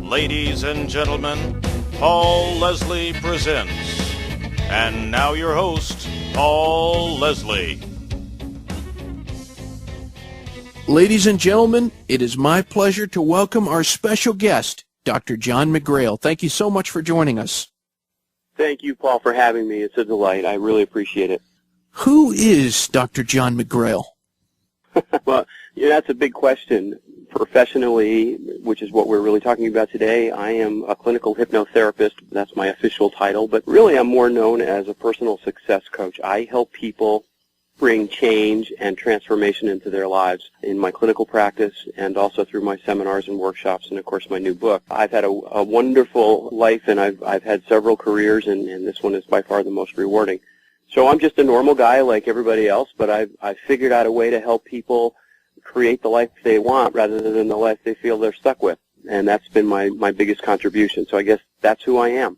Ladies and gentlemen, Paul Leslie presents. And now your host, Paul Leslie. Ladies and gentlemen, it is my pleasure to welcome our special guest, Dr. John McGrail. Thank you so much for joining us. Thank you, Paul, for having me. It's a delight. I really appreciate it. Who is Dr. John McGrail? Well, that's a big question. Professionally, which is what we're really talking about today, I am a clinical hypnotherapist. That's my official title. But really, I'm more known as a personal success coach. I help people bring change and transformation into their lives in my clinical practice and also through my seminars and workshops and, of course, my new book. I've had a wonderful life, and I've had several careers, and this one is by far the most rewarding. So I'm just a normal guy like everybody else, but I've figured out a way to help people create the life they want rather than the life they feel they're stuck with. And that's been my biggest contribution. So I guess that's who I am.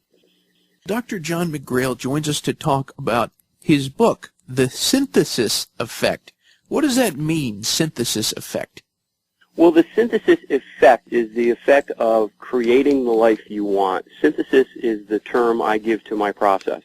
Dr. John McGrail joins us to talk about his book, The Synthesis Effect. What does that mean, synthesis effect? Well, the synthesis effect is the effect of creating the life you want. Synthesis is the term I give to my process.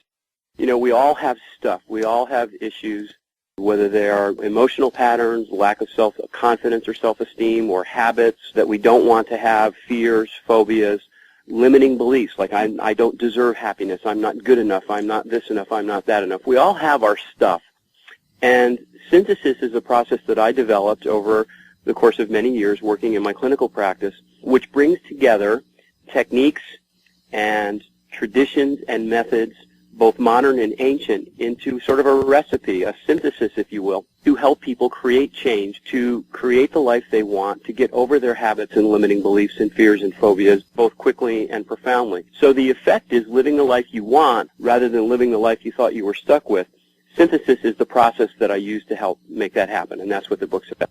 We all have stuff. We all have issues, whether they are emotional patterns, lack of self-confidence or self-esteem, or habits that we don't want to have, fears, phobias, limiting beliefs, like I don't deserve happiness, I'm not good enough, I'm not this enough, I'm not that enough. We all have our stuff. And synthesis is a process that I developed over the course of many years working in my clinical practice, which brings together techniques and traditions and methods, both modern and ancient, into sort of a recipe, a synthesis, if you will, to help people create change, to create the life they want, to get over their habits and limiting beliefs and fears and phobias, both quickly and profoundly. So the effect is living the life you want rather than living the life you thought you were stuck with. Synthesis is the process that I use to help make that happen, and that's what the book's about.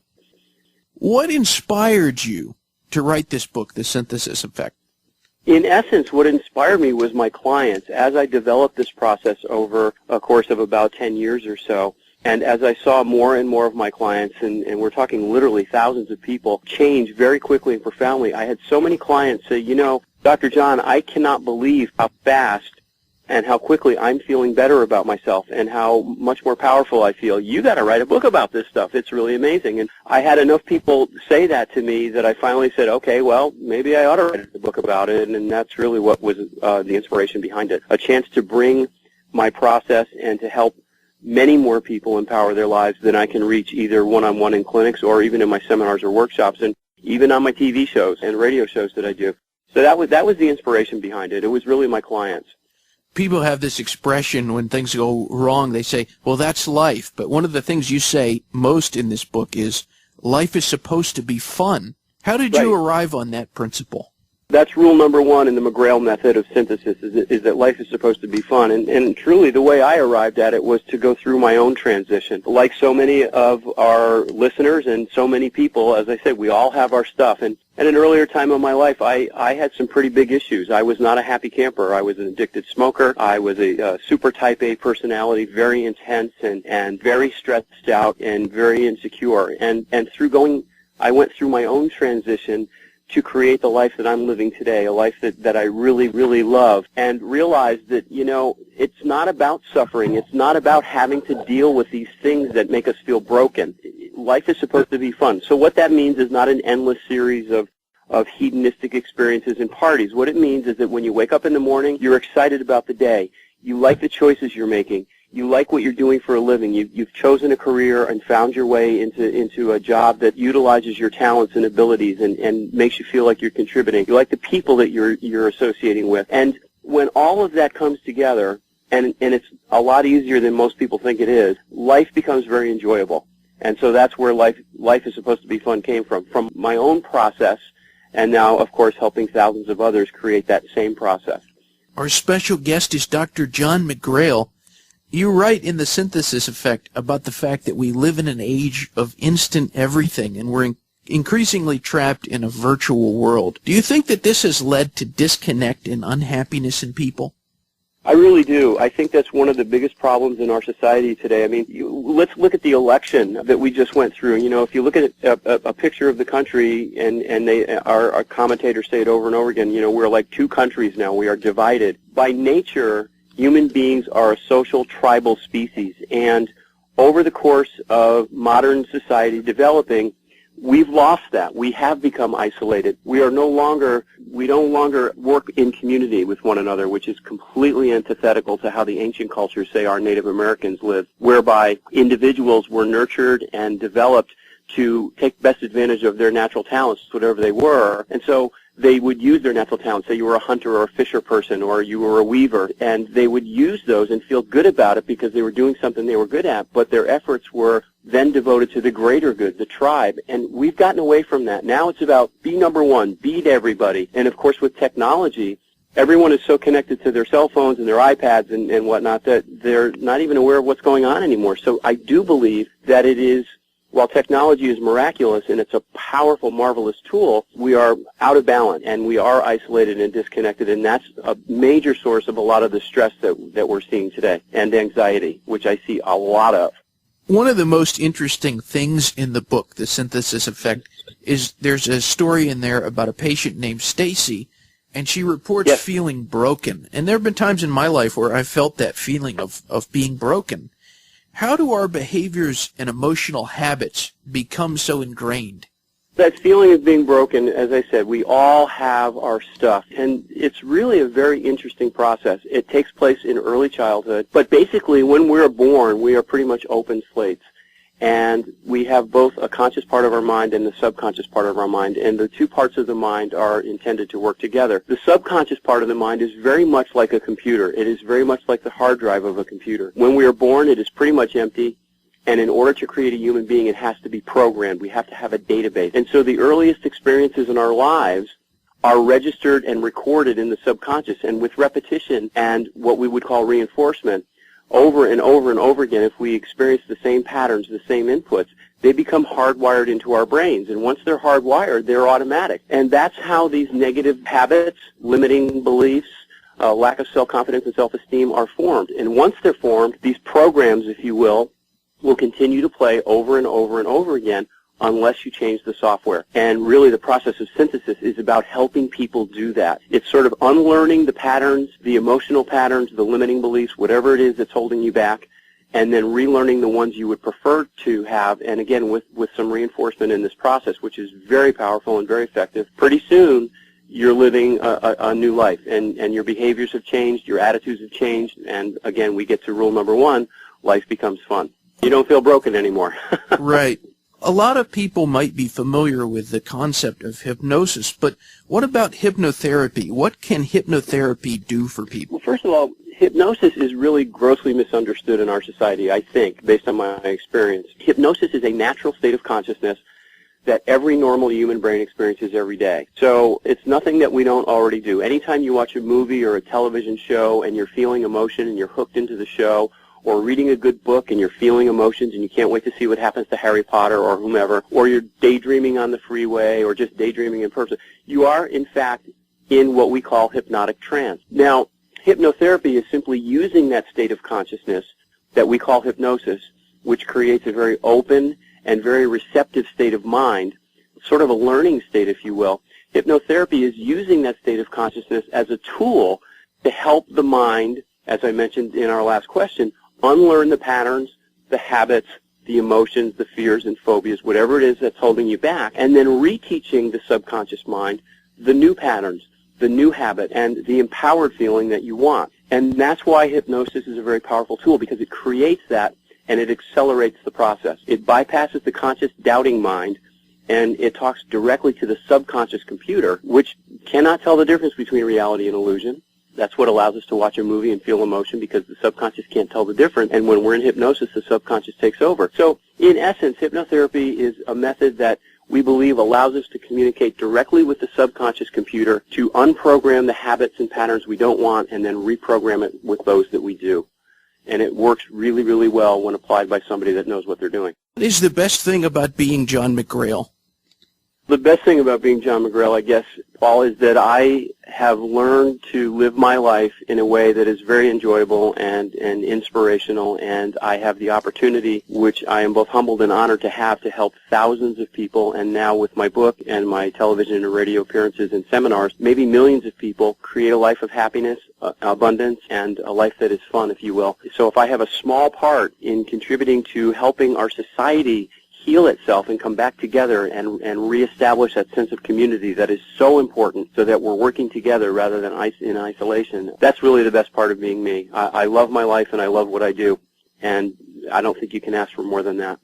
What inspired you to write this book, The Synthesis Effect? In essence, what inspired me was my clients. As I developed this process over a course of about 10 years or so, and as I saw more and more of my clients, and we're talking literally thousands of people, change very quickly and profoundly, I had so many clients say, Dr. John, I cannot believe how fast and how quickly I'm feeling better about myself and how much more powerful I feel. You got to write a book about this stuff. It's really amazing. And I had enough people say that to me that I finally said, okay, well, maybe I ought to write a book about it. And that's really what was the inspiration behind it, a chance to bring my process and to help many more people empower their lives than I can reach either one-on-one in clinics or even in my seminars or workshops and even on my TV shows and radio shows that I do. So that was the inspiration behind it. It was really my clients. People have this expression when things go wrong, they say, well, that's life. But one of the things you say most in this book is life is supposed to be fun. How did you arrive on that principle? That's rule number one in the McGrail method of synthesis, is that life is supposed to be fun. And truly, the way I arrived at it was to go through my own transition. Like so many of our listeners and so many people, as I said, we all have our stuff. And at an earlier time of my life, I had some pretty big issues. I was not a happy camper. I was an addicted smoker. I was a super type A personality, very intense and very stressed out and very insecure. And I went through my own transition to create the life that I'm living today, a life that I really, really love, and realized that, it's not about suffering. It's not about having to deal with these things that make us feel broken. Life is supposed to be fun. So what that means is not an endless series of hedonistic experiences and parties. What it means is that when you wake up in the morning, you're excited about the day. You like the choices you're making. You like what you're doing for a living. You've chosen a career and found your way into a job that utilizes your talents and abilities and makes you feel like you're contributing. You like the people that you're associating with. And when all of that comes together, and it's a lot easier than most people think it is, life becomes very enjoyable. And so that's where life is supposed to be fun came from my own process, and now, of course, helping thousands of others create that same process. Our special guest is Dr. John McGrail. You write in The Synthesis Effect about the fact that we live in an age of instant everything, and we're increasingly trapped in a virtual world. Do you think that this has led to disconnect and unhappiness in people? I really do. I think that's one of the biggest problems in our society today. I mean, let's look at the election that we just went through. You know, if you look at a picture of the country, and our commentators say it over and over again, you know, we're like two countries now. We are divided. By nature, human beings are a social tribal species, and over the course of modern society developing, we've lost that. We have become isolated. We no longer work in community with one another, which is completely antithetical to how the ancient cultures say our Native Americans lived, whereby individuals were nurtured and developed to take best advantage of their natural talents, whatever they were. And so they would use their natural talents. Say you were a hunter or a fisher person or you were a weaver, and they would use those and feel good about it because they were doing something they were good at, but their efforts were then devoted to the greater good, the tribe. And we've gotten away from that. Now it's about be number one, beat everybody. And of course with technology, everyone is so connected to their cell phones and their iPads and whatnot that they're not even aware of what's going on anymore. So I do believe that it is, while technology is miraculous and it's a powerful, marvelous tool, we are out of balance and we are isolated and disconnected, and that's a major source of a lot of the stress that we're seeing today, and anxiety, which I see a lot of. One of the most interesting things in the book, The Synthesis Effect, is there's a story in there about a patient named Stacy, and she reports feeling broken. And there have been times in my life where I felt that feeling of being broken. How do our behaviors and emotional habits become so ingrained? That feeling of being broken, as I said, we all have our stuff, and it's really a very interesting process. It takes place in early childhood, but basically when we're born, we are pretty much open slates, and we have both a conscious part of our mind and the subconscious part of our mind, and the two parts of the mind are intended to work together. The subconscious part of the mind is very much like a computer. It is very much like the hard drive of a computer. When we are born, it is pretty much empty. And in order to create a human being, it has to be programmed. We have to have a database. And so the earliest experiences in our lives are registered and recorded in the subconscious. And with repetition and what we would call reinforcement, over and over and over again, if we experience the same patterns, the same inputs, they become hardwired into our brains. And once they're hardwired, they're automatic. And that's how these negative habits, limiting beliefs, lack of self-confidence and self-esteem are formed. And once they're formed, these programs, if you will continue to play over and over and over again unless you change the software. And really the process of synthesis is about helping people do that. It's sort of unlearning the patterns, the emotional patterns, the limiting beliefs, whatever it is that's holding you back, and then relearning the ones you would prefer to have, and again with some reinforcement in this process, which is very powerful and very effective. Pretty soon you're living a new life, and your behaviors have changed, your attitudes have changed, and again we get to rule number one, life becomes fun. You don't feel broken anymore. Right. A lot of people might be familiar with the concept of hypnosis, but what about hypnotherapy? What can hypnotherapy do for people? Well, first of all, hypnosis is really grossly misunderstood in our society, I think, based on my experience. Hypnosis is a natural state of consciousness that every normal human brain experiences every day. So it's nothing that we don't already do. Anytime you watch a movie or a television show and you're feeling emotion and you're hooked into the show, or reading a good book and you're feeling emotions and you can't wait to see what happens to Harry Potter or whomever, or you're daydreaming on the freeway or just daydreaming in person, you are, in fact, in what we call hypnotic trance. Now, hypnotherapy is simply using that state of consciousness that we call hypnosis, which creates a very open and very receptive state of mind, sort of a learning state, if you will. Hypnotherapy is using that state of consciousness as a tool to help the mind, as I mentioned in our last question, unlearn the patterns, the habits, the emotions, the fears and phobias, whatever it is that's holding you back, and then reteaching the subconscious mind the new patterns, the new habit, and the empowered feeling that you want. And that's why hypnosis is a very powerful tool, because it creates that and it accelerates the process. It bypasses the conscious doubting mind, and it talks directly to the subconscious computer, which cannot tell the difference between reality and illusion. That's what allows us to watch a movie and feel emotion, because the subconscious can't tell the difference. And when we're in hypnosis, the subconscious takes over. So in essence, hypnotherapy is a method that we believe allows us to communicate directly with the subconscious computer to unprogram the habits and patterns we don't want and then reprogram it with those that we do. And it works really, really well when applied by somebody that knows what they're doing. What is the best thing about being John McGrail? The best thing about being John McGrail, I guess, Paul, is that I have learned to live my life in a way that is very enjoyable and inspirational, and I have the opportunity, which I am both humbled and honored to have, to help thousands of people, and now with my book and my television and radio appearances and seminars, maybe millions of people create a life of happiness, abundance, and a life that is fun, if you will. So if I have a small part in contributing to helping our society heal itself and come back together and reestablish that sense of community that is so important, so that we're working together rather than in isolation. That's really the best part of being me. I love my life and I love what I do, and I don't think you can ask for more than that.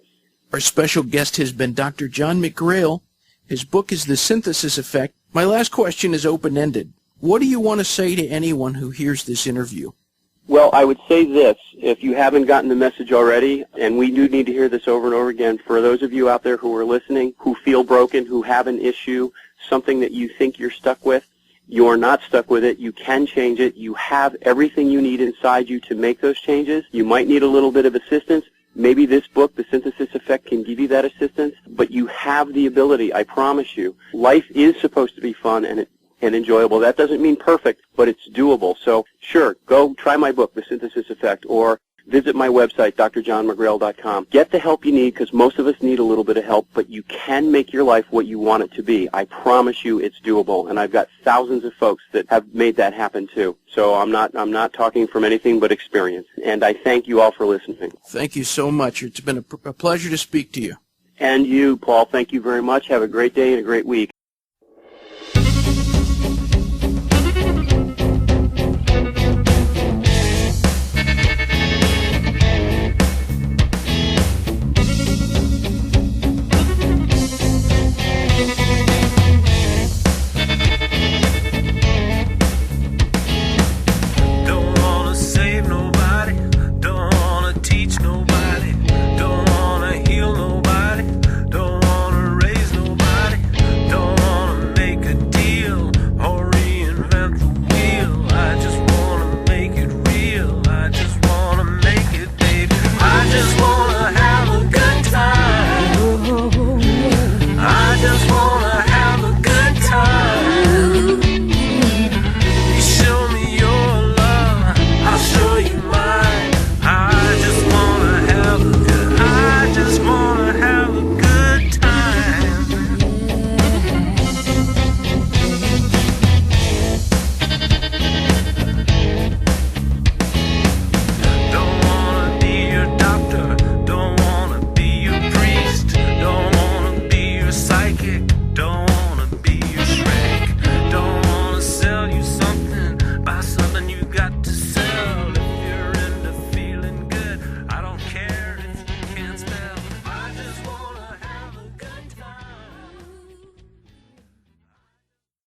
Our special guest has been Dr. John McGrail. His book is The Synthesis Effect. My last question is open-ended. What do you want to say to anyone who hears this interview? Well, I would say this, if you haven't gotten the message already, and we do need to hear this over and over again, for those of you out there who are listening, who feel broken, who have an issue, something that you think you're stuck with, you're not stuck with it. You can change it. You have everything you need inside you to make those changes. You might need a little bit of assistance. Maybe this book, The Synthesis Effect, can give you that assistance, but you have the ability, I promise you. Life is supposed to be fun and enjoyable. That doesn't mean perfect, but it's doable. So, sure, go try my book, The Synthesis Effect, or visit my website, drjohnmcgrail.com. Get the help you need, because most of us need a little bit of help, but you can make your life what you want it to be. I promise you it's doable, and I've got thousands of folks that have made that happen too. So I'm not talking from anything but experience, and I thank you all for listening. Thank you so much. It's been a pleasure to speak to you. And you, Paul, thank you very much. Have a great day and a great week. Don't